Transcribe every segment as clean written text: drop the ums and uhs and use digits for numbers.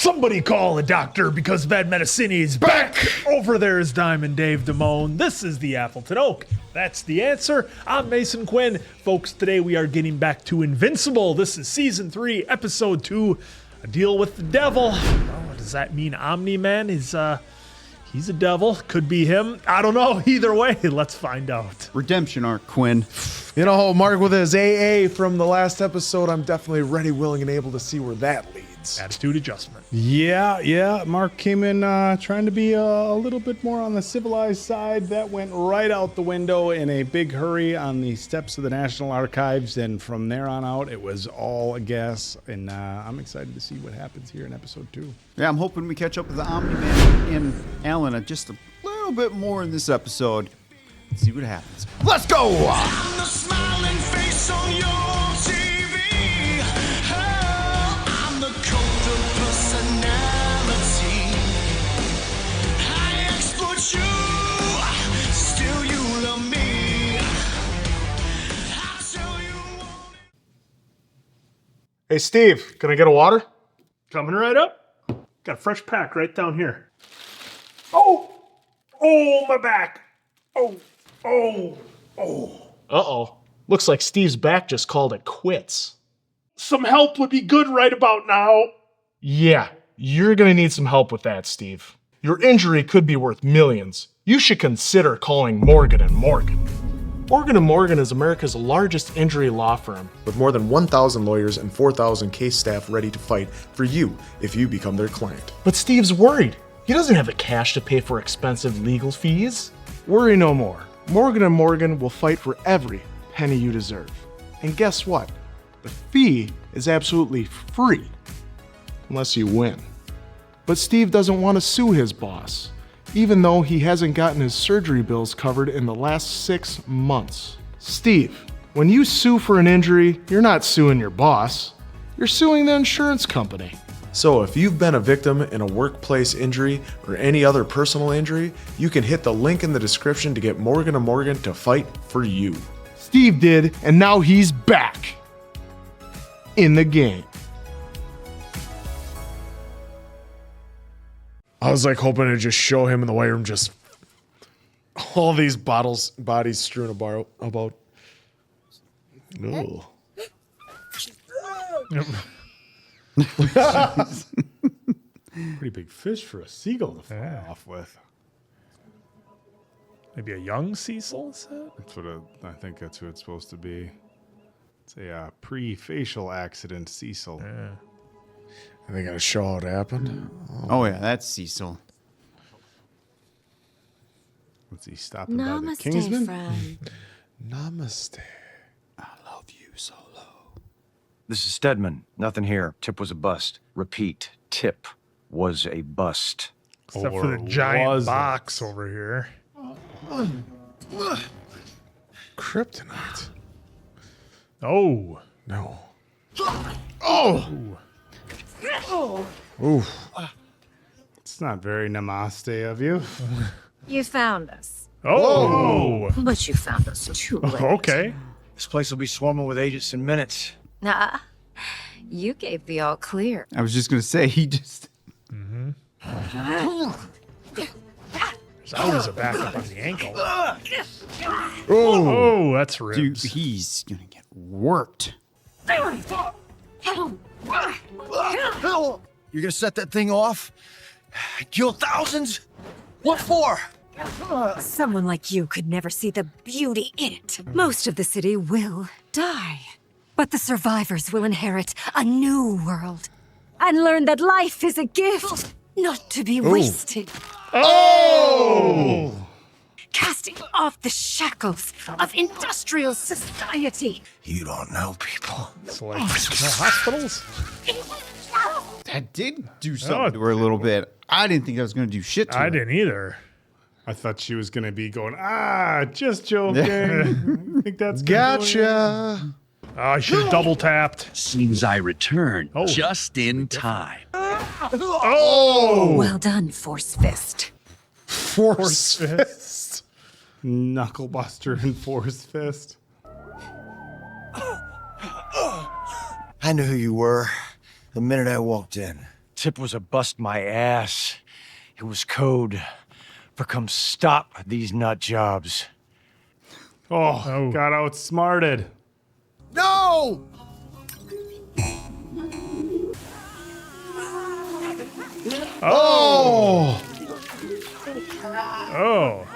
Somebody call a doctor because Bad Medicine is back. Over there is Diamond Dave Damone. This is the Appleton Oak. That's the answer. I'm Mason Quinn. Folks, today we are getting back to Invincible. This is Season 3, Episode 2, A Deal with the Devil. Well, does that mean Omni-Man is, he's a devil? Could be him. I don't know. Either way, let's find out. Redemption arc, Quinn. You know, Mark with his AA from the last episode, I'm definitely ready, willing, and able to see where that leads. Attitude adjustment. Yeah. Mark came in trying to be a little bit more on the civilized side. That went right out the window in a big hurry on the steps of the National Archives. And from there on out, it was all a guess. And I'm excited to see what happens here in episode 2. Yeah, I'm hoping we catch up with the Omni-Man and Alan just a little bit more in this episode. Let's see what happens. Let's go! I'm the smiling face on your TV. Oh, I'm the cult of personality. I exploit you, still you love me. I tell you what. Hey, Steve, can I get a water? Coming right up. Got a fresh pack right down here. Oh, my back. Oh. Uh-oh. Looks like Steve's back just called it quits. Some help would be good right about now. Yeah, you're gonna need some help with that, Steve. Your injury could be worth millions. You should consider calling Morgan & Morgan. Morgan & Morgan is America's largest injury law firm. With more than 1,000 lawyers and 4,000 case staff ready to fight for you if you become their client. But Steve's worried. He doesn't have the cash to pay for expensive legal fees. Worry no more. Morgan & Morgan will fight for every penny you deserve. And guess what? The fee is absolutely free. Unless you win. But Steve doesn't want to sue his boss, even though he hasn't gotten his surgery bills covered in the last 6 months. Steve, when you sue for an injury, you're not suing your boss. You're suing the insurance company. So if you've been a victim in a workplace injury or any other personal injury, you can hit the link in the description to get Morgan & Morgan to fight for you. Steve did, and now he's back in the game. I was like hoping to just show him in the weight room just all these bodies strewn about. Ooh. Pretty big fish for a seagull to fly off with. Maybe a young Cecil, is that? That's what I think that's who it's supposed to be. It's a pre-facial accident, Cecil. Yeah. And they gotta show how it happened. Oh yeah, that's Cecil. What's he stopping by the Namaste, Kingsman? friend. Namaste. I love you, Solo. This is Stedman. Nothing here. Tip was a bust. Repeat. Tip was a bust. Except Or for the giant was it? box over here. Kryptonite. Oh. No. Ooh. It's not very namaste of you. You found us. Oh. But you found us too late. Okay. This place will be swarming with agents in minutes. Nah, you gave the all clear. I was just gonna say, he just... There's always a backup on the ankle. Oh, that's Dude, ribs. he's gonna get worked. You're gonna set that thing off? Kill thousands? What for? Someone like you could never see the beauty in it. Most of the city will die. But the survivors will inherit a new world and learn that life is a gift, not to be wasted. Oh! Casting off the shackles of industrial society. You don't know people. It's like no hospitals. That did do something to her a little bit. I didn't think I was gonna do shit to her. I didn't either. I thought she was going to be going, just joking. I think that's Gotcha. I should have double tapped. Seems I returned Oh. just in time. Oh! Well done, Force Fist. Force fist. Knucklebuster and Force Fist. I knew who you were the minute I walked in. Tip was a bust my ass. It was code for come stop these nut jobs. Oh, got outsmarted. No! Oh! Oh.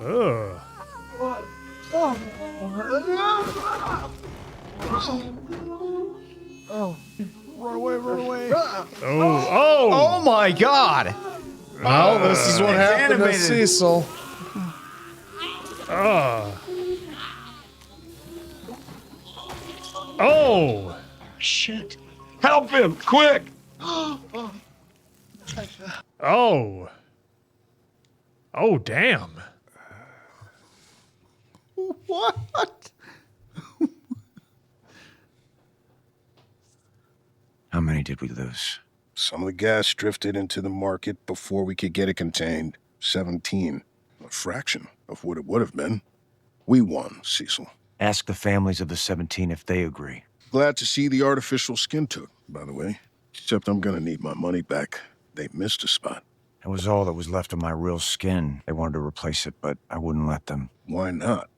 Ugh. Run away, run away. Oh, oh! Oh my god! Well, this is what happened to animated. Cecil. Oh! Shit. Help him, quick! Oh! Oh, damn. What? How many did we lose? Some of the gas drifted into the market before we could get it contained. 17. A fraction of what it would have been. We won, Cecil. Ask the families of the 17 if they agree. Glad to see the artificial skin took, by the way. Except I'm gonna need my money back. They missed a spot. It was all that was left of my real skin. They wanted to replace it, but I wouldn't let them. Why not?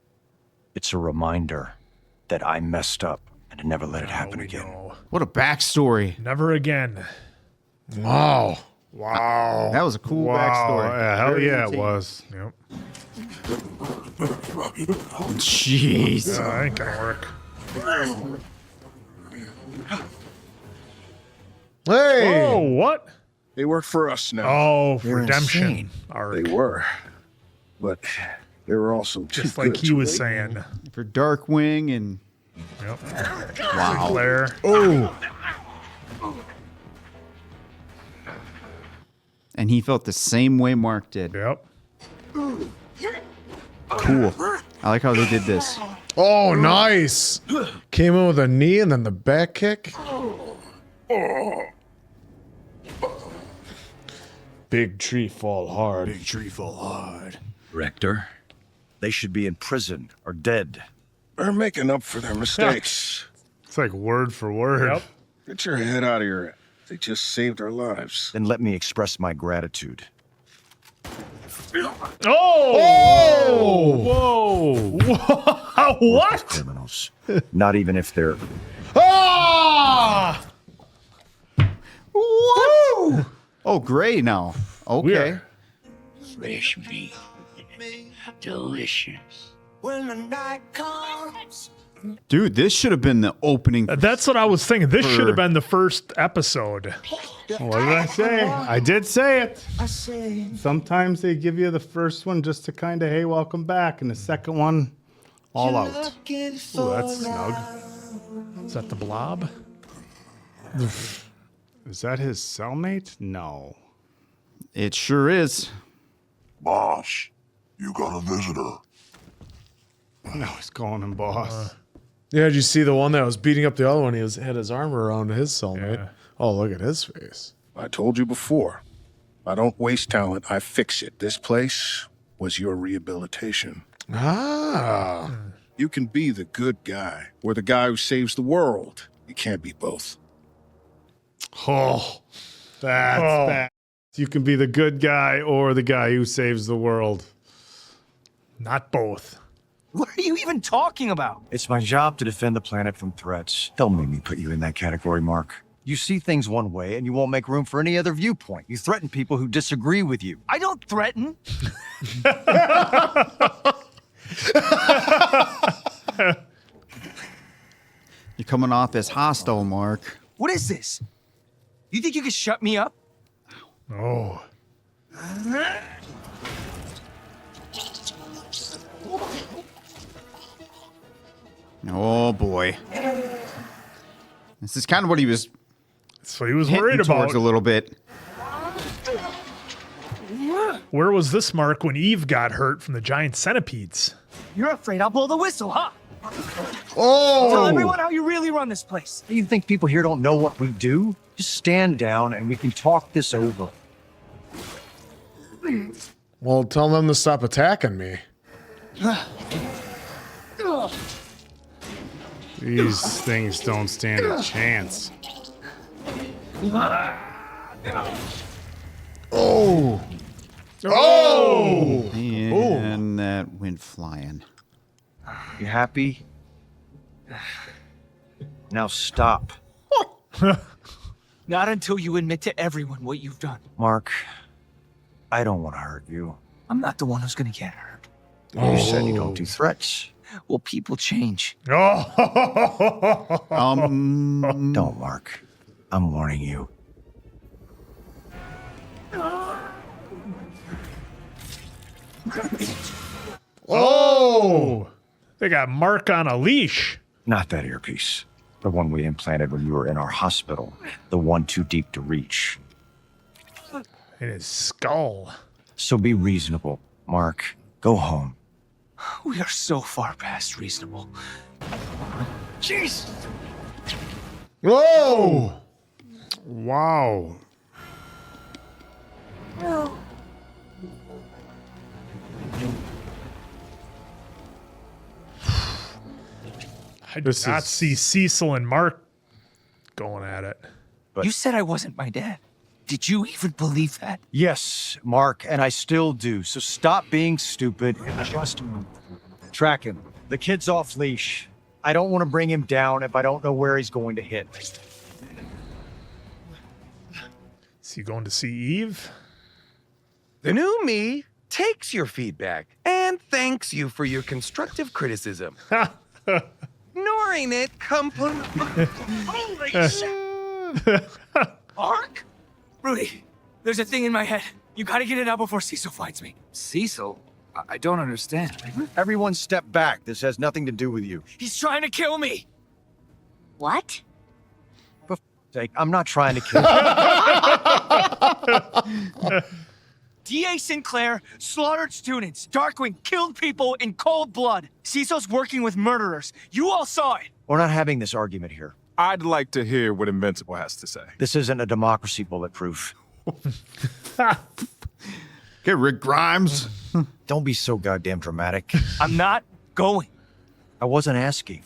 It's a reminder that I messed up and to never let it happen We again. know. What a backstory. Never again. Wow. Wow. That was a cool Wow. backstory. Yeah, hell Very yeah, it entertaining. was. Yep. Jeez. That ain't gonna work. Hey! Oh, what? They work for us now. Oh, They're redemption. insane. Arc. They were. But they were also too Just like good he to was wait. saying. For Darkwing and Yep. wow. Claire. And he felt the same way Mark did. Yep. Cool. I like how they did this. Oh, nice. Came in with a knee and then the back kick. Big tree fall hard. Director, They should be in prison or dead. They're making up for their mistakes. It's like word for word. Yep. Get your head out of your head. They just saved our lives. Then let me express my gratitude. Oh! Whoa! What? Criminals. Not even if they're... Ah! What? Oh, gray now. Okay. Weird. fresh meat. Delicious. When the night comes. Dude, this should have been the opening. That's what I was thinking. This should have been the first episode. What did I say? I did say it. I say. Sometimes they give you the first one just to kind of, hey, welcome back. And the second one, all out. Looking Ooh, for that's snug. Is that the blob? Is that his cellmate? No. It sure is. Boss, you got a visitor. No, he's calling him boss. Yeah, did you see the one that was beating up the other one? He had his arm around his cellmate. Yeah. Oh, look at his face. I told you before. I don't waste talent, I fix it. This place was your rehabilitation. Ah. You can be the good guy or the guy who saves the world. You can't be both. Oh, that's bad. You can be the good guy or the guy who saves the world. Not both. What are you even talking about? It's my job to defend the planet from threats. Don't make me put you in that category, Mark. You see things one way and you won't make room for any other viewpoint. You threaten people who disagree with you. I don't threaten. You're coming off as hostile, Mark. What is this? You think you can shut me up? Oh. Oh boy. This is kind of what he was That's what he was hinting worried about. towards a little bit. Where was this Mark when Eve got hurt from the giant centipedes? You're afraid I'll blow the whistle, huh? Oh! Tell everyone how you really run this place. You think people here don't know what we do? Just stand down and we can talk this over. Well, tell them to stop attacking me. These things don't stand a chance. Oh! Oh! And that went flying. You happy? Now stop. Not until you admit to everyone what you've done. Mark, I don't want to hurt you. I'm not the one who's gonna get hurt. You said you don't do threats. Well, people change. Don't, Mark. I'm warning you. Oh! They got Mark on a leash. Not that earpiece. The one we implanted when you were in our hospital. The one too deep to reach. In his skull. So be reasonable, Mark. Go home. We are so far past reasonable. Jeez! Whoa! Wow. I did not see Cecil and Mark going at it. You said I wasn't my dad. Did you even believe that? Yes, Mark, and I still do. So stop being stupid and just track him. The kid's off leash. I don't want to bring him down if I don't know where he's going to hit. Is he going to see Eve? The new me takes your feedback and thanks you for your constructive criticism. Ignoring it completely. Holy shit! Mark? Rudy, there's a thing in my head. You gotta get it out before Cecil finds me. Cecil? I don't understand. Everyone step back. This has nothing to do with you. He's trying to kill me. What? For sake, I'm not trying to kill you. D.A. Sinclair slaughtered students. Darkwing killed people in cold blood. Cecil's working with murderers. You all saw it. We're not having this argument here. I'd like to hear what Invincible has to say. This isn't a democracy, Bulletproof. Okay, Rick Grimes. Don't be so goddamn dramatic. I'm not going. I wasn't asking.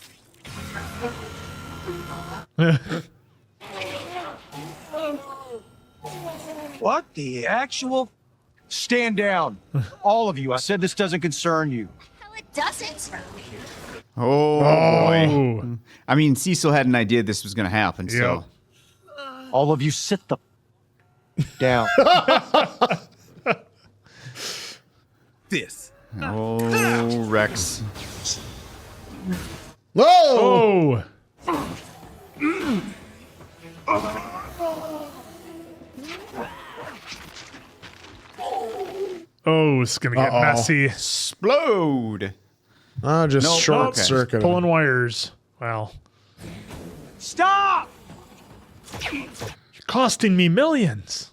What the actual? Stand down. All of you. I said this doesn't concern you. Hell, it doesn't. Oh, boy. I mean, Cecil had an idea this was going to happen, so. All of you sit the down. This. Oh, Rex. Whoa! Oh, it's gonna get messy. Splode. Just short circuit. Pulling wires. Well. Stop! You're costing me millions.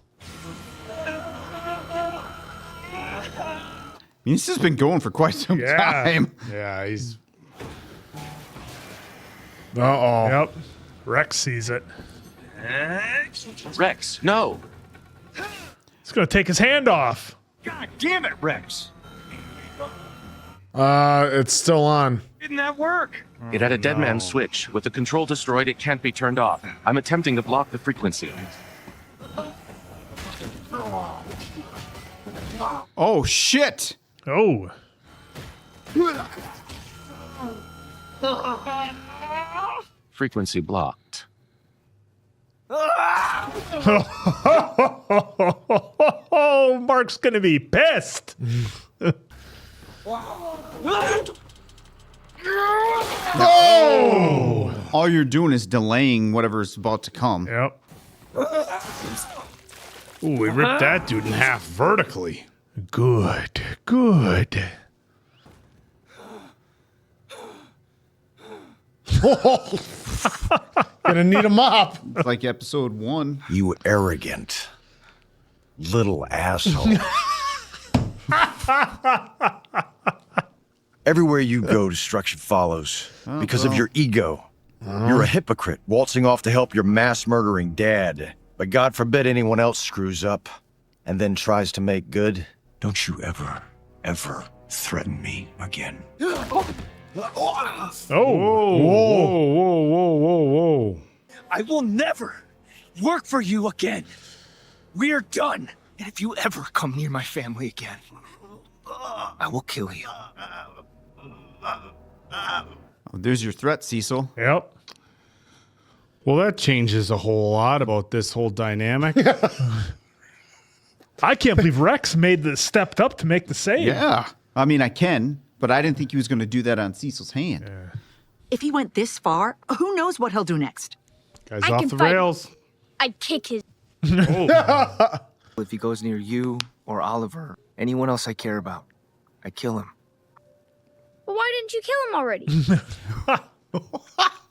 I mean, this has been going for quite some time. Yeah, he's... Yep. Rex sees it. Rex, no. He's gonna take his hand off. God damn it, Rex. It's still on. Didn't that work? It had a dead man switch. With the control destroyed, it can't be turned off. I'm attempting to block the frequency. Oh, shit. Oh. Frequency blocked. Oh, Mark's gonna be pissed. Oh! All you're doing is delaying whatever's about to come. Yep. Ooh, we ripped that dude in half vertically. Good. Good. Gonna need a mop. It's like episode 1. You arrogant little asshole. Everywhere you go, destruction follows because of your ego. You're a hypocrite waltzing off to help your mass-murdering dad. But God forbid anyone else screws up and then tries to make good. Don't you ever, ever threaten me again. Oh. Whoa. I will never work for you again. We're done. And if you ever come near my family again, I will kill you. Oh, there's your threat, Cecil. Yep. Well, that changes a whole lot about this whole dynamic. I can't believe Rex stepped up to make the save. Yeah. I mean, I can, but I didn't think he was going to do that on Cecil's hand. Yeah. If he went this far, who knows what he'll do next? Guy's I off can the fight. rails. I'd kick his. If he goes near you or Oliver, anyone else I care about, I kill him. Well, why didn't you kill him already?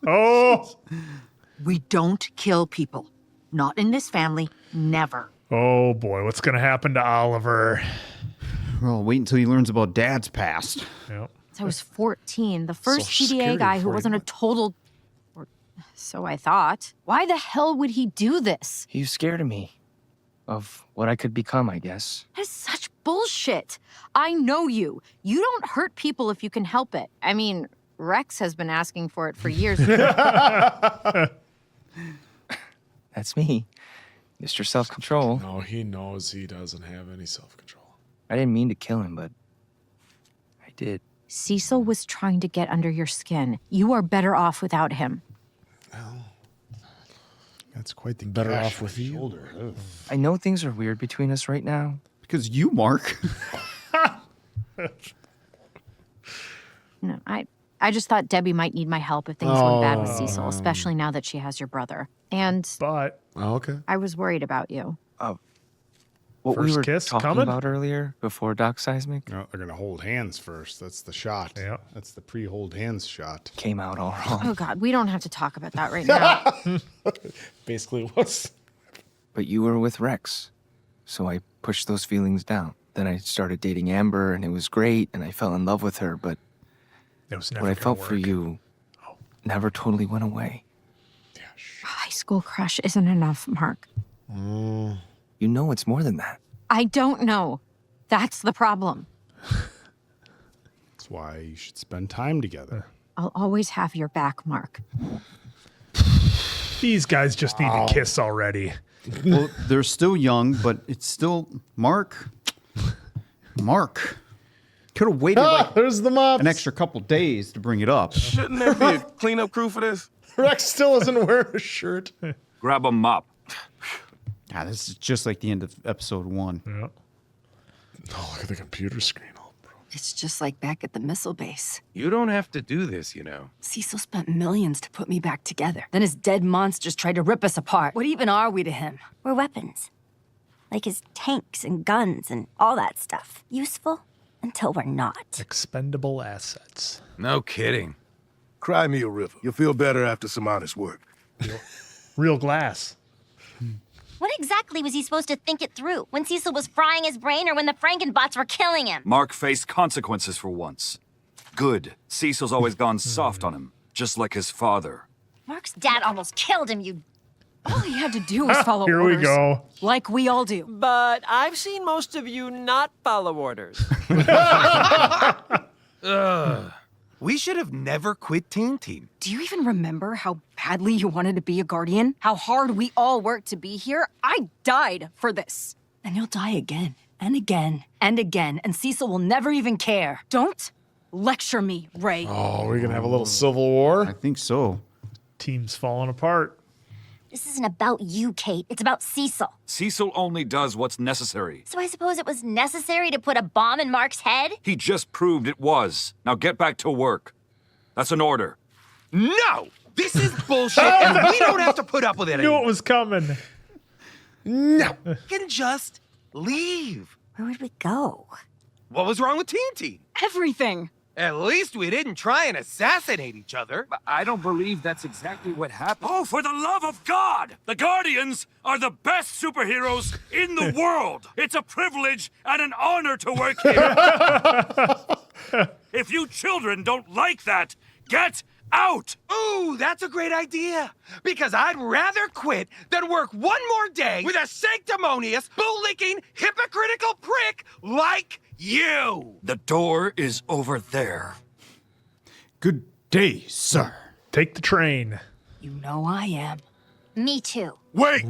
Oh. We don't kill people. Not in this family. Never. Oh boy, what's gonna happen to Oliver? Well, wait until he learns about Dad's past. Yep. I was 14, the first scary PDA guy who for wasn't you. a total... Or so I thought. Why the hell would he do this? He was scared of me. Of what I could become, I guess. That's such bullshit. I know you. You don't hurt people if you can help it. I mean, Rex has been asking for it for years. That's me. Mr. Self-Control. No, he knows he doesn't have any self-control. I didn't mean to kill him, but I did. Cecil was trying to get under your skin. You are better off without him. That's quite the Better gash off with on you. shoulder. Ugh. I know things are weird between us right now. Because you, Mark. No, I just thought Debbie might need my help if things went bad with Cecil, especially now that she has your brother. And But okay. I was worried about you. What we First were kiss talking coming? about earlier, before Doc Seismic, No, they're going to hold hands first. That's the shot. Yeah. That's the pre-hold hands shot. came out all wrong. Oh, God, we don't have to talk about that right now. Basically, what's But you were with Rex, so I pushed those feelings down. Then I started dating Amber, and it was great, and I fell in love with her, but it was never what I gonna felt work. for you never totally went away. A high school crush isn't enough, Mark. You know it's more than that. I don't know. That's the problem. That's why you should spend time together. I'll always have your back, Mark. These guys just need to kiss already. Well, they're still young, but it's still Mark. Could have waited like There's the mops. an extra couple days to bring it up. Shouldn't there be a cleanup crew for this? Rex still isn't wearing a shirt. Grab a mop. Ah, this is just like the end of episode 1. Yeah. Oh, look at the computer screen. It's just like back at the missile base. You don't have to do this, you know. Cecil spent millions to put me back together. Then his dead monsters tried to rip us apart. What even are we to him? We're weapons. Like his tanks and guns and all that stuff. Useful until we're not. Expendable assets. No kidding. Cry me a river. You'll feel better after some honest work. Real glass. What exactly was he supposed to think it through? When Cecil was frying his brain or when the Frankenbots were killing him? Mark faced consequences for once. Good. Cecil's always gone soft on him, just like his father. Mark's dad almost killed him, you... All he had to do was follow Here orders. we go. Like we all do. But I've seen most of you not follow orders. We should have never quit Teen Team. Do you even remember how badly you wanted to be a guardian? How hard we all worked to be here? I died for this. And you'll die again, and again, and again, and Cecil will never even care. Don't lecture me, Ray. Oh, we're going to have a little civil war? I think so. Team's falling apart. This isn't about you, Kate. It's about Cecil. Cecil only does what's necessary. So I suppose it was necessary to put a bomb in Mark's head? He just proved it was. Now get back to work. That's an order. No! This is bullshit, and we don't have to put up with it Knew anymore. it was coming. No. We can just leave. Where would we go? What was wrong with Teen Team? Everything. At least we didn't try and assassinate each other. I don't believe that's exactly what happened. Oh, for the love of God! The Guardians are the best superheroes in the world. It's a privilege and an honor to work here. If you children don't like that, get out! Ooh, that's a great idea. Because I'd rather quit than work one more day with a sanctimonious, bootlicking, hypocritical prick like you. The door is over there. Good day, sir. Take the train. You know I am. Me too. Wait!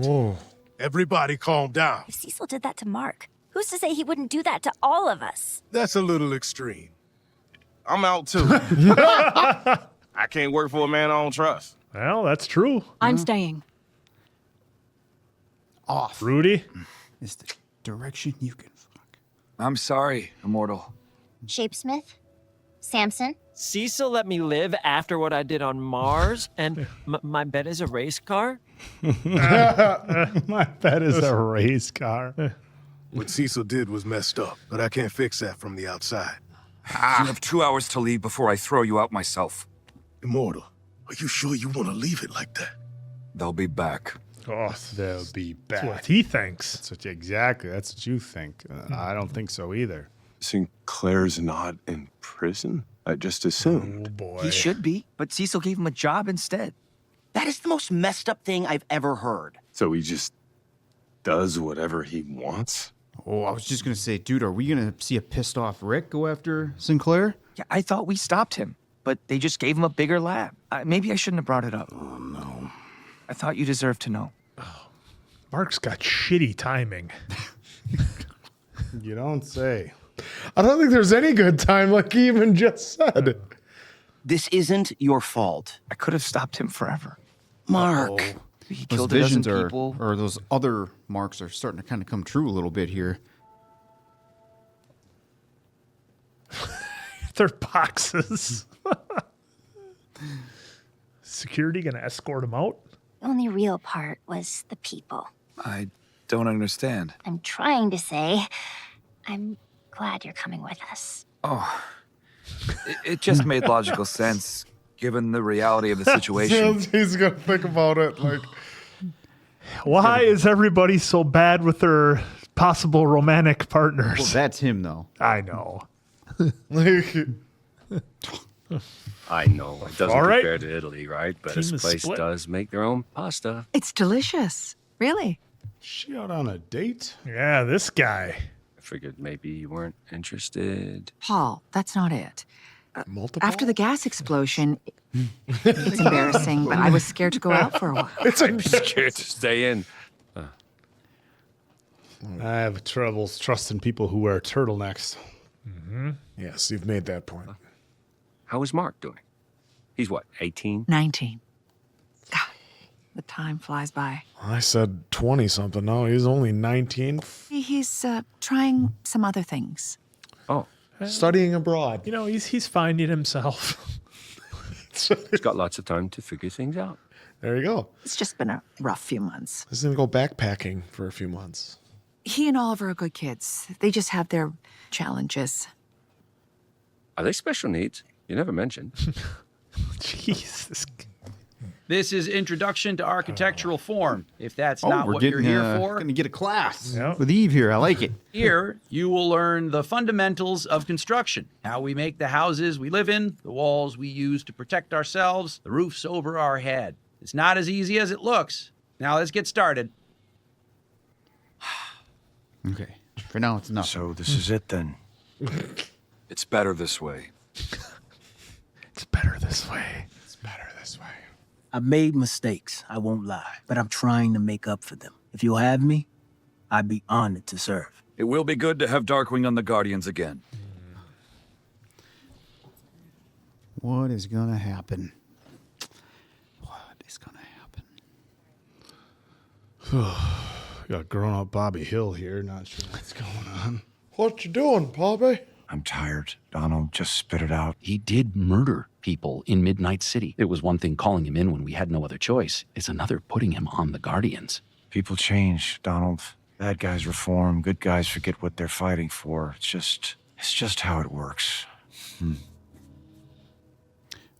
Everybody calm down. If Cecil did that to Mark, who's to say he wouldn't do that to all of us? That's a little extreme. I'm out too. I can't work for a man I don't trust. Well, that's true. I'm staying. Off Rudy? is the direction you can fuck. I'm sorry, Immortal. Shapesmith? Samson? Cecil let me live after what I did on Mars, and my bet is a race car? My bet is a race car. What Cecil did was messed up, but I can't fix that from the outside. You have 2 hours to leave before I throw you out myself. Immortal, are you sure you want to leave it like that? They'll be back. Oh, they'll be back. That's what he thinks. Exactly. That's what you think. I don't think so either. Sinclair's not in prison? I just assumed. Oh, boy. He should be, but Cecil gave him a job instead. That is the most messed up thing I've ever heard. So he just does whatever he wants? Oh, I was just going to say, dude, are we going to see a pissed off Rick go after Sinclair? Yeah, I thought we stopped him, but they just gave him a bigger lab. Maybe I shouldn't have brought it up. Oh, no. I thought you deserved to know. Mark's got shitty timing. You don't say. I don't think there's any good time, like he even just said. This isn't your fault. I could have stopped him forever. Mark. He Those killed a dozen visions people. or those other marks are starting to kind of come true a little bit here. They're boxes. Security gonna escort him out? The only real part was the people. I don't understand. I'm trying to say, I'm glad you're coming with us. Oh, it just made logical sense given the reality of the situation. He's gonna think about it like. Why is everybody so bad with their possible romantic partners? Well, that's him, though. I know. I know. It doesn't All right. compare to Italy, right? But Team this is place split. does make their own pasta. It's delicious. Really? She out on a date? Yeah, this guy. I figured maybe you weren't interested. Paul, that's not it. Multiple? After the gas explosion, it's embarrassing, but I was scared to go out for a while. I'm scared to stay in. I have troubles trusting people who wear turtlenecks. Mm-hmm. Yes, you've made that point. How is Mark doing? He's what, 18? 19. God, the time flies by. I said 20-something. No, he's only 19. He's trying some other things. Oh. Studying abroad. You know, he's finding himself. He's got lots of time to figure things out. There you go. It's just been a rough few months. He's going to go backpacking for a few months. He and Oliver are good kids. They just have their challenges. Are they special needs? You never mentioned. Jesus. This is Introduction to Architectural Form. If that's not we're what you're getting, here for, going to get a class Yep. with Eve here. I like it. here you will learn the fundamentals of construction. How we make the houses we live in, the walls we use to protect ourselves, the roofs over our head. It's not as easy as it looks. Now let's get started. Okay. For now, it's enough. So this is it then. It's better this way. It's better this way. It's better this way. I made mistakes, I won't lie, but I'm trying to make up for them. If you'll have me, I'd be honored to serve. It will be good to have Darkwing on the Guardians again. What is going to happen? What is going to happen? Got grown-up Bobby Hill here. Not sure what's going on. What you doing, Bobby? I'm tired. Donald, just spit it out. He did murder people in Midnight City. It was one thing calling him in when we had no other choice. It's another putting him on the Guardians. People change, Donald. Bad guys reform. Good guys forget what they're fighting for. It's just how it works.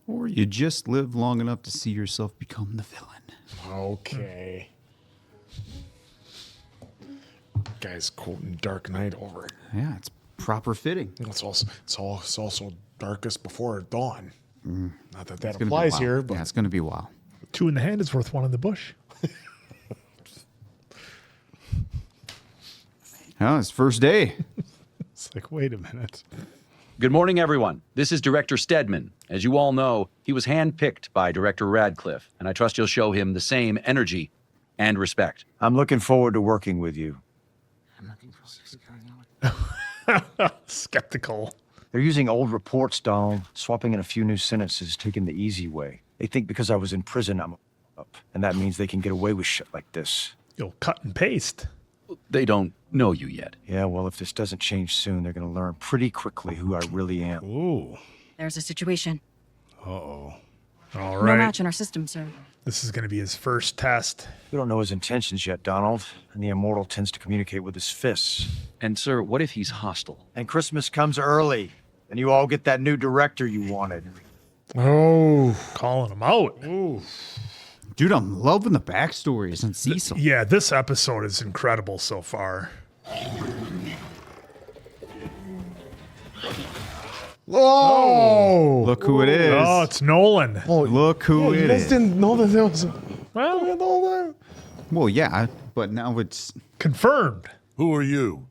Or you just live long enough to see yourself become the villain. Okay. Guy's quoting Dark Knight over it. Yeah, it's proper fitting. It's also darkest before dawn. Not that It's gonna be a applies while. here, but Yeah, it's going to be a while. 2 in the hand is worth 1 in the bush. Oh, it's first day. It's like, wait a minute. Good morning, everyone. This is Director Stedman. As you all know, he was handpicked by Director Radcliffe, and I trust you'll show him the same energy and respect. I'm looking forward to working with you. Skeptical. They're using old reports, Donald, swapping in a few new sentences, taking the easy way. They think because I was in prison, I'm up, and that means they can get away with shit like this. You'll cut and paste. They don't know you yet. Yeah, well, if this doesn't change soon, they're going to learn pretty quickly who I really am. Ooh. There's a situation. Uh-oh. All No right. match in our system, sir. This is going to be his first test. We don't know his intentions yet, Donald, and the immortal tends to communicate with his fists. And, sir, what if he's hostile? And Christmas comes early, and you all get that new director you wanted. Oh, calling him out. Ooh. Dude, I'm loving the backstories and Cecil. Yeah, this episode is incredible so far. Oh! Look who it is. Oh, it's Nolan. Look who it is. didn't know that was. Well, yeah, but now it's confirmed. Who are you?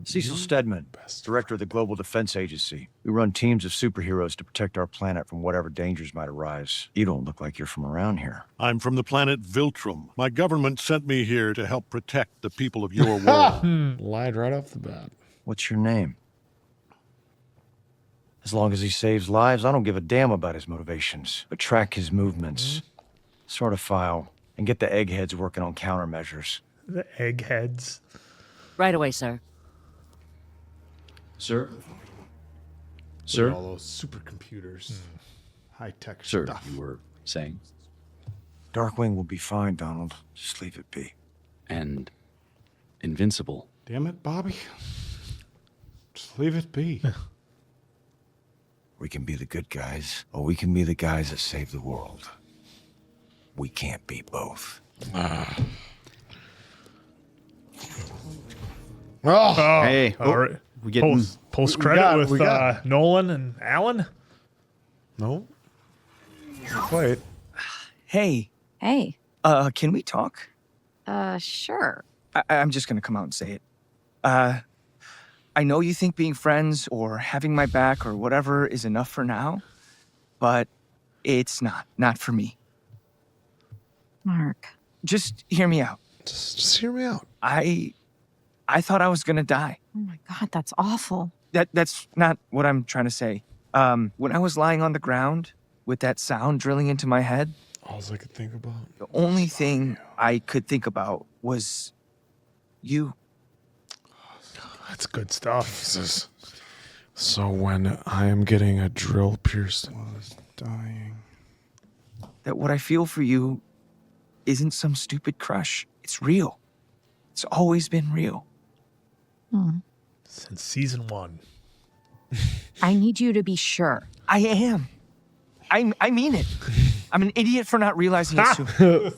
Cecil Stedman, director of the Global Defense Agency. We run teams of superheroes to protect our planet from whatever dangers might arise. You don't look like you're from around here. I'm from the planet Viltrum. My government sent me here to help protect the people of your world. Lied right off the bat. What's your name? As long as he saves lives, I don't give a damn about his motivations. But track his movements, sort of file, and get the eggheads working on countermeasures. The eggheads. Right away, sir. Sir? Sir? All those supercomputers. High-tech Sir, stuff. you were saying? Darkwing will be fine, Donald. Just leave it be. And Invincible. Damn it, Bobby. Just leave it be. We can be the good guys, or we can be the guys that save the world. We can't be both. Oh, hey. all right. We getting Post credit with Nolan and Alan. No. Quite. Hey. Hey. Can we talk? Sure. I'm just gonna come out and say it. I know you think being friends or having my back or whatever is enough for now, but it's not for me. Mark. Just hear me out. Just hear me out. I thought I was gonna die. Oh my God, that's awful. That's not what I'm trying to say. When I was lying on the ground with that sound drilling into my head, all I could think about. The only thing I could think about was you. That's good stuff. So when I am getting a drill pierced, was dying. That what I feel for you isn't some stupid crush. It's real. It's always been real. Since season 1. I need you to be sure. I am. I mean it. I'm an idiot for not realizing it sooner.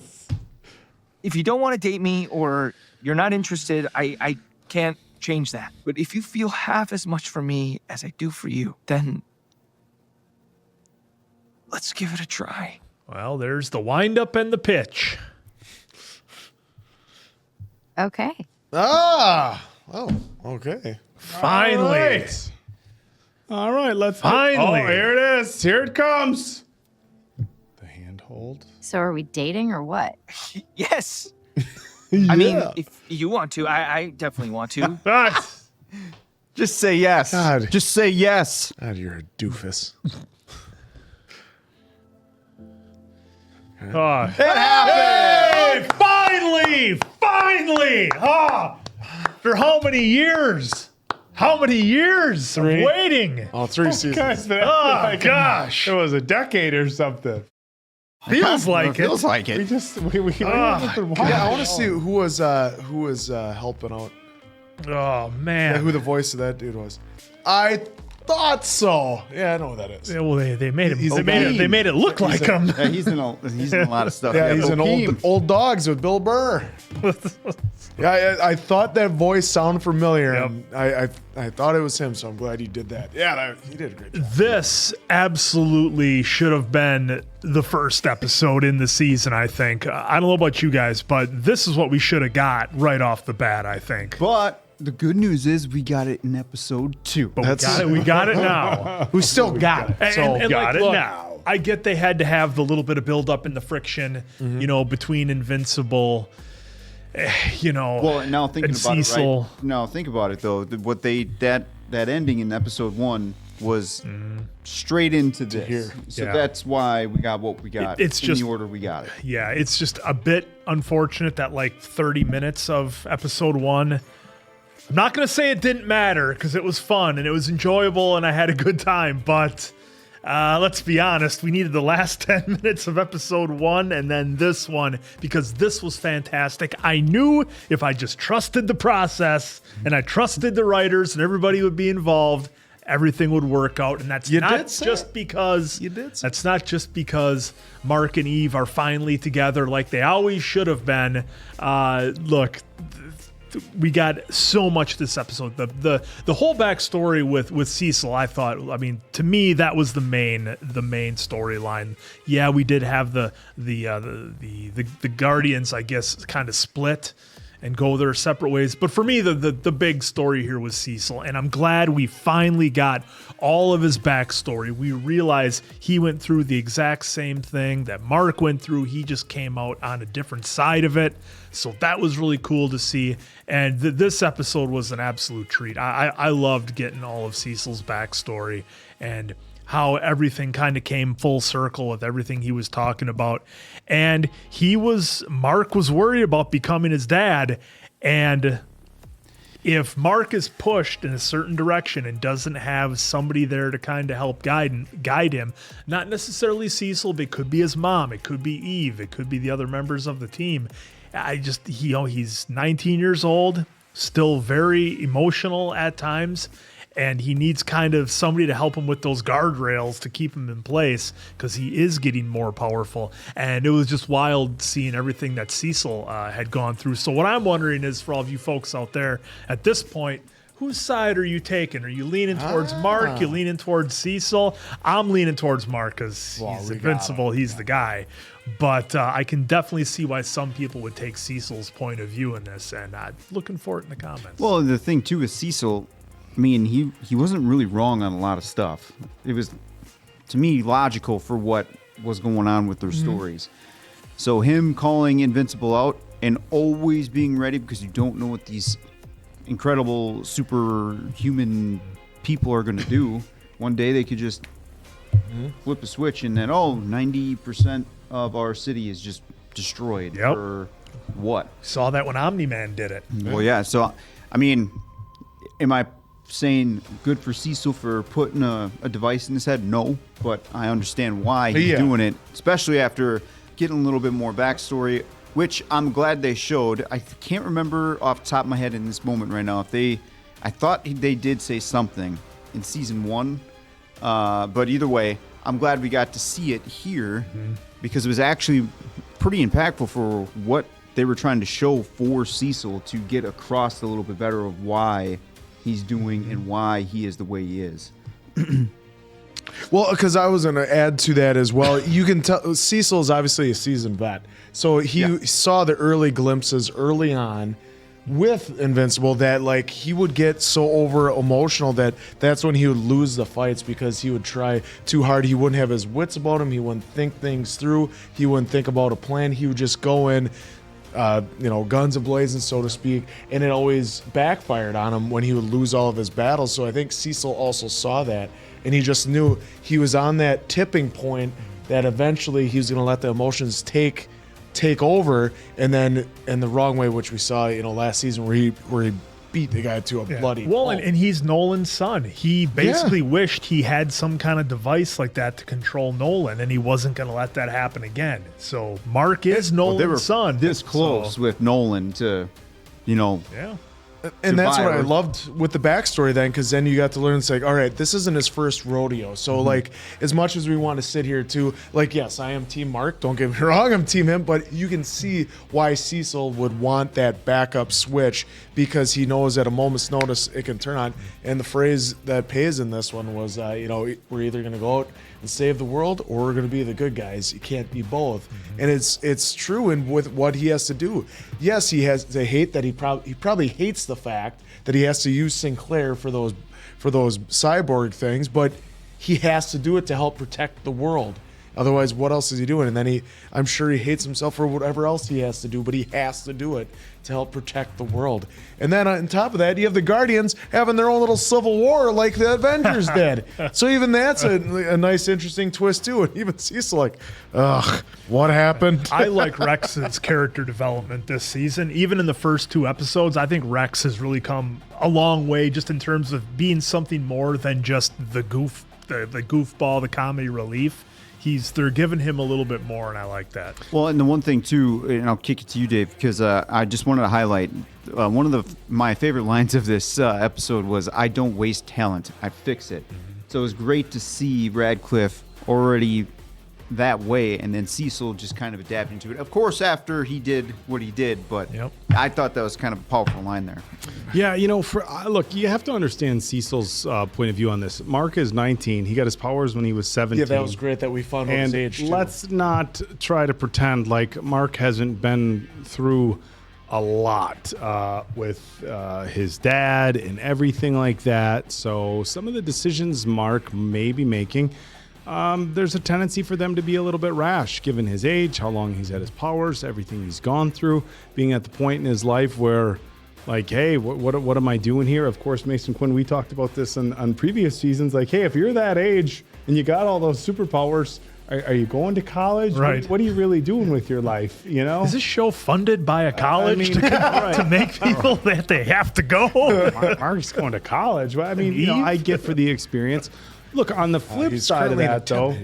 If you don't want to date me or you're not interested, I can't change that. But if you feel half as much for me as I do for you, then let's give it a try. Well, there's the wind-up and the pitch. Okay. Oh, okay. Finally. All right, let's... Finally. Oh, here it is. Here it comes. The handhold. So are we dating or what? Yes. I mean, if you want to, I definitely want to. Just say yes. God. Just say yes. God, you're a doofus. It happened! Finally! After how many years? How many years of waiting? Oh, 3 seasons. Guys, man, Gosh. It was a decade or something. Feels like it. Feels like it. We just we Yeah, I want to see who was helping out. Oh man, Yeah, who the voice of that dude was. I thought so. Yeah, I know who that is. Yeah, well, they made him. He's They made it look like him. Yeah, he's in a lot of stuff. Yeah, he's in Okeem. old dogs with Bill Burr. Yeah, I thought that voice sounded familiar. Yep. And I thought it was him, so I'm glad he did that. Yeah, he did a great job. This absolutely should have been the first episode in the season, I think. I don't know about you guys, but this is what we should have got right off the bat, I think. But The good news is we got it in episode 2. But we got it now. We still got it. So And got like, it look, now. I get they had to have the little bit of build up in the friction, between Invincible, Well, now thinking and about Cecil. it, right? Now think about it though. What that ending in episode 1 was straight into this. here. So Yeah. that's why we got what we got. It's in just the order we got it. Yeah, it's just a bit unfortunate that like 30 minutes of episode 1. I'm not going to say it didn't matter because it was fun and it was enjoyable and I had a good time, but let's be honest, we needed the last 10 minutes of episode 1 and then this one because this was fantastic. I knew if I just trusted the process and I trusted the writers and everybody would be involved, everything would work out. And that's not just because Mark and Eve are finally together like they always should have been. Look, we got so much this episode. The whole backstory with Cecil, I thought, to me that was the main storyline. Yeah, we did have the Guardians, I guess, kind of split and go their separate ways. But for me, the big story here was Cecil, and I'm glad we finally got all of his backstory. We realize he went through the exact same thing that Mark went through. He just came out on a different side of it. So that was really cool to see. And this episode was an absolute treat. I loved getting all of Cecil's backstory and how everything kind of came full circle with everything he was talking about. And Mark was worried about becoming his dad. And if Mark is pushed in a certain direction and doesn't have somebody there to kind of help guide him, not necessarily Cecil, but it could be his mom, it could be Eve, it could be the other members of the team. He's 19 years old, still very emotional at times, and he needs kind of somebody to help him with those guardrails to keep him in place because he is getting more powerful. And it was just wild seeing everything that Cecil had gone through. So what I'm wondering is, for all of you folks out there at this point, whose side are you taking? Are you leaning towards Mark? You leaning towards Cecil? I'm leaning towards Mark because he's invincible. He's the guy. But I can definitely see why some people would take Cecil's point of view in this, and looking for it in the comments. Well, the thing too with Cecil, he wasn't really wrong on a lot of stuff. It was, to me, logical for what was going on with their stories. So him calling Invincible out and always being ready because you don't know what these incredible superhuman people are going to do. One day they could just flip a switch and then 90% of our city is just destroyed. Yep. For what? Saw that when Omni-Man did it. Well, yeah. So, am I saying good for Cecil for putting a device in his head? No, but I understand why he's doing it, especially after getting a little bit more backstory, which I'm glad they showed. I can't remember off the top of my head in this moment right now I thought they did say something in season 1, but either way, I'm glad we got to see it here because it was actually pretty impactful for what they were trying to show for Cecil to get across a little bit better of why he's doing and why he is the way he is. Well, because I was going to add to that as well. You can tell Cecil is obviously a seasoned vet. So he saw the early glimpses early on with Invincible that he would get so over emotional that's when he would lose the fights because he would try too hard. He wouldn't have his wits about him. He wouldn't think things through. He wouldn't think about a plan. He would just go in, guns a-blazing, so to speak, and it always backfired on him when he would lose all of his battles. So I think Cecil also saw that, and he just knew he was on that tipping point that eventually he was going to let the emotions take over, and then in the wrong way, which we saw, last season where he beat the guy to a bloody pulp. And he's Nolan's son. He basically wished he had some kind of device like that to control Nolan, and he wasn't going to let that happen again. So Mark is Nolan's son. This close with Nolan to, And that's what I loved with the backstory then, because then you got to learn, it's all right, this isn't his first rodeo. So as much as we want to sit here too, yes, I am team Mark, don't get me wrong, I'm team him, but you can see why Cecil would want that backup switch because he knows at a moment's notice it can turn on. And the phrase that pays in this one was, we're either going to go out and save the world, or we're going to be the good guys. You can't be both. And it's true in with what he has to do. Yes, he has to hate that he probably hates the fact that he has to use Sinclair for those cyborg things, but he has to do it to help protect the world. Otherwise, what else is he doing? And then I'm sure he hates himself for whatever else he has to do, but he has to do it to help protect the world. And then on top of that, you have the Guardians having their own little civil war like the Avengers did. So even that's a nice, interesting twist too. And even Cecil like, ugh, what happened? I like Rex's character development this season. Even in the first 2 episodes, I think Rex has really come a long way just in terms of being something more than just the goofball, the comedy relief. They're giving him a little bit more, and I like that. Well, and the one thing too, and I'll kick it to you, Dave, because I just wanted to highlight one of my favorite lines of this episode was, "I don't waste talent, I fix it." So it was great to see Radcliffe already that way, and then Cecil just kind of adapting to it. Of course, after he did what he did, but I thought that was kind of a powerful line there. Yeah, look, you have to understand Cecil's point of view on this. Mark is 19. He got his powers when he was 17. Yeah, that was great that we found out his age, too. Let's not try to pretend like Mark hasn't been through a lot with his dad and everything like that. So some of the decisions Mark may be making, there's a tendency for them to be a little bit rash, given his age, how long he's had his powers, everything he's gone through, being at the point in his life where, like, hey, what am I doing here? Of course, Mason Quinn, we talked about this on previous seasons. Like, hey, if you're that age and you got all those superpowers, are you going to college? Right. What are you really doing with your life? Is this show funded by a college to make people that they have to go? Mark's going to college. Well, I mean, I get for the experience. Look, on the flip side of that, though,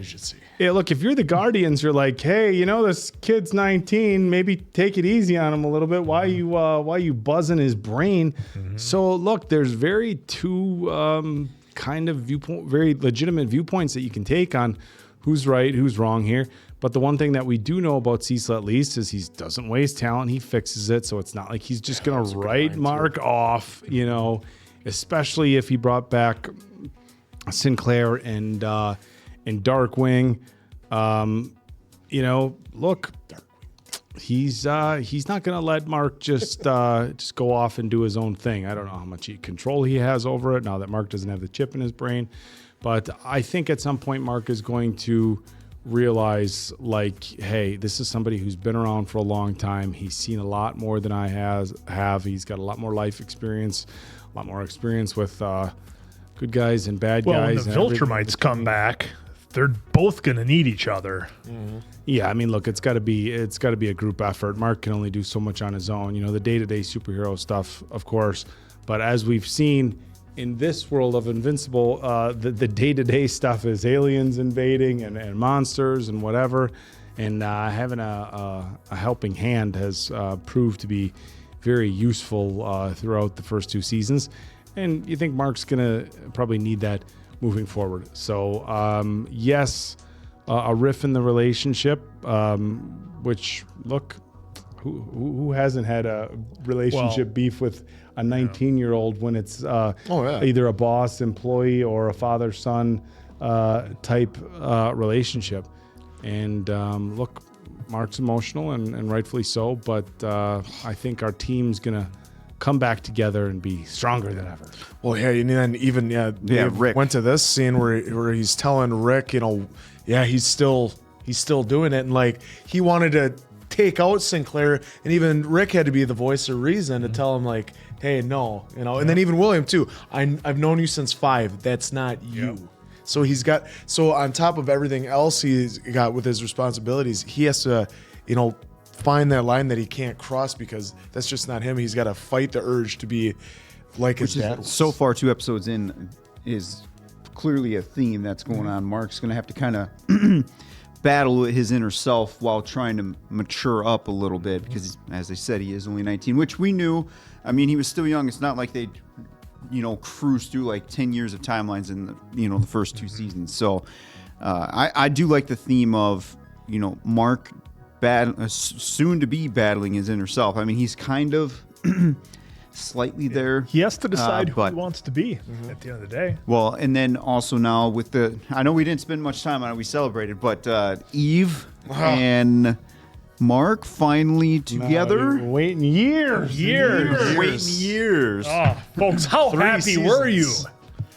yeah, look, if you're the Guardians, you're like, hey, this kid's 19. Maybe take it easy on him a little bit. Why you buzzing his brain? So, look, there's very very legitimate viewpoints that you can take on who's right, who's wrong here. But the one thing that we do know about Cecil, at least, is he doesn't waste talent. He fixes it. So it's not like he's just going to write Mark off, especially if he brought back Sinclair and Darkwing. Look, he's not gonna let Mark just go off and do his own thing. I don't know how much control he has over it now that Mark doesn't have the chip in his brain, but I think at some point Mark is going to realize, like, hey, this is somebody who's been around for a long time. He's seen a lot more than I have. He's got a lot more life experience, a lot more experience with good guys and bad guys. When the Viltrumites come back, they're both going to need each other. Yeah, I mean, look, it's got to be a group effort. Mark can only do so much on his own. The day-to-day superhero stuff, of course. But as we've seen in this world of Invincible, the day-to-day stuff is aliens invading and monsters and whatever. And having a helping hand has proved to be very useful throughout the first 2 seasons. And you think Mark's going to probably need that moving forward. So, yes, a riff in the relationship, which, look, who hasn't had a relationship beef with a 19-year-old when it's either a boss, employee, or a father-son type relationship? And, look, Mark's emotional, and rightfully so, but I think our team's going to come back together and be stronger than ever. Well, yeah, and then even Rick went to this scene where he's telling Rick, he's still doing it, and like he wanted to take out Sinclair, and even Rick had to be the voice of reason to tell him, like, hey, no, and then even William too. I've known you since 5. That's not you. So so on top of everything else he's got with his responsibilities, he has to, find that line that he can't cross, because that's just not him. He's got to fight the urge to be like his dad. So far, 2 episodes in, is clearly a theme that's going on. Mark's going to have to kind of battle his inner self while trying to mature up a little bit, because, as I said, he is only 19, which we knew. I mean, he was still young. It's not like they, cruise through like 10 years of timelines in the first 2 seasons. So I do like the theme of, Mark soon to be battling his inner self. I mean, he's kind of slightly there. He has to decide who but- he wants to be at the end of the day. Well, and then also now with I know we didn't spend much time on it, we celebrated, but Uh-huh. Eve and Mark finally together. Waiting years. Waiting years. Oh, folks, how 3 happy were you? seasons.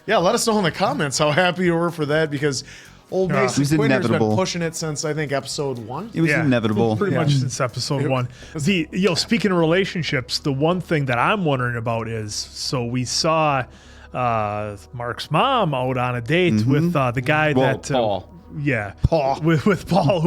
Yeah, let us know in the comments how happy you were for that, because old It Mason was Quinter's been inevitable. pushing it since, I think, episode 1. It was inevitable. Pretty much since episode 1. Speaking of relationships, the one thing that I'm wondering about is, so we saw Mark's mom out on a date with the guy Paul. Yeah, Paul with Paul,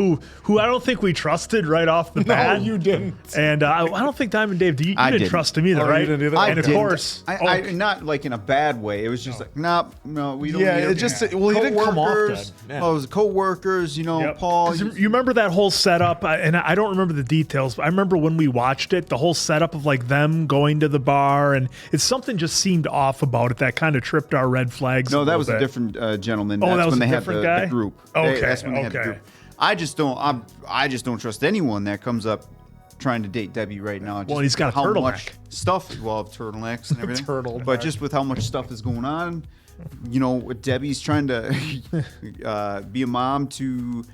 who I don't think we trusted right off the bat. No, you didn't. And I don't think Diamond Dave, you didn't trust him either, Oh, you right? didn't either? And of didn't. course, I not like in a bad way. It was just like, no, we don't. Yeah, need it just he didn't come off coworkers. good. Yeah. Well, it was coworkers, Paul. 'Cause you remember that whole setup, and I don't remember the details, but I remember when we watched it, the whole setup of like them going to the bar, and something just seemed off about it that kind of tripped our red flags. No, that little was bit. a different gentleman. Oh, That's that was when a they had different the guy? group. Okay, That's when they had the okay. group. I just don't trust anyone that comes up trying to date Debbie right now. Well, he's got a how turtleneck. much stuff. Well, turtlenecks and everything. Turtleneck. But just with how much stuff is going on, Debbie's trying to be a mom to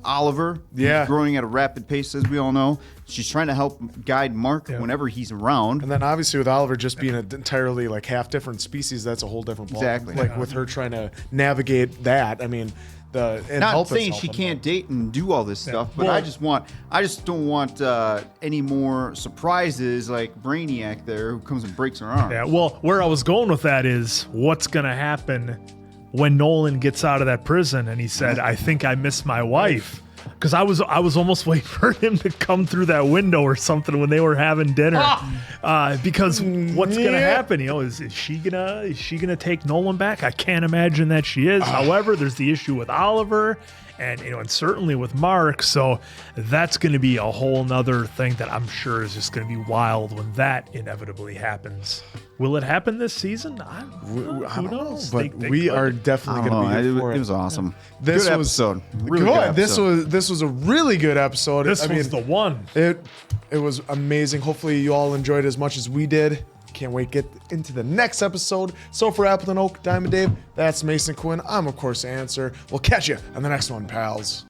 Oliver. Yeah. Who's growing at a rapid pace, as we all know. She's trying to help guide Mark whenever he's around. And then obviously with Oliver just being an entirely like half different species, that's a whole different ball. Exactly. Like with her trying to navigate that, I mean, Not saying she can't date and do all this stuff, but I just don't want any more surprises like Brainiac there who comes and breaks her arm. Yeah, well, where I was going with that is what's going to happen when Nolan gets out of that prison and he said, I think I miss my wife. Because I was almost waiting for him to come through that window or something when they were having dinner. Because what's gonna happen? Is she gonna take Nolan back? I can't imagine that she is. However, there's the issue with Oliver and certainly with Mark. So that's gonna be a whole nother thing that I'm sure is just gonna be wild when that inevitably happens. Will it happen this season? Who knows? But we are definitely going to be here for it. It was awesome. This good was episode. Really good. good episode. This was a really good episode. This was the one. It was amazing. Hopefully you all enjoyed as much as we did. Can't wait to get into the next episode. So for Appleton Oak, Diamond Dave, that's Mason Quinn. I'm of course Answer. We'll catch you on the next one, pals.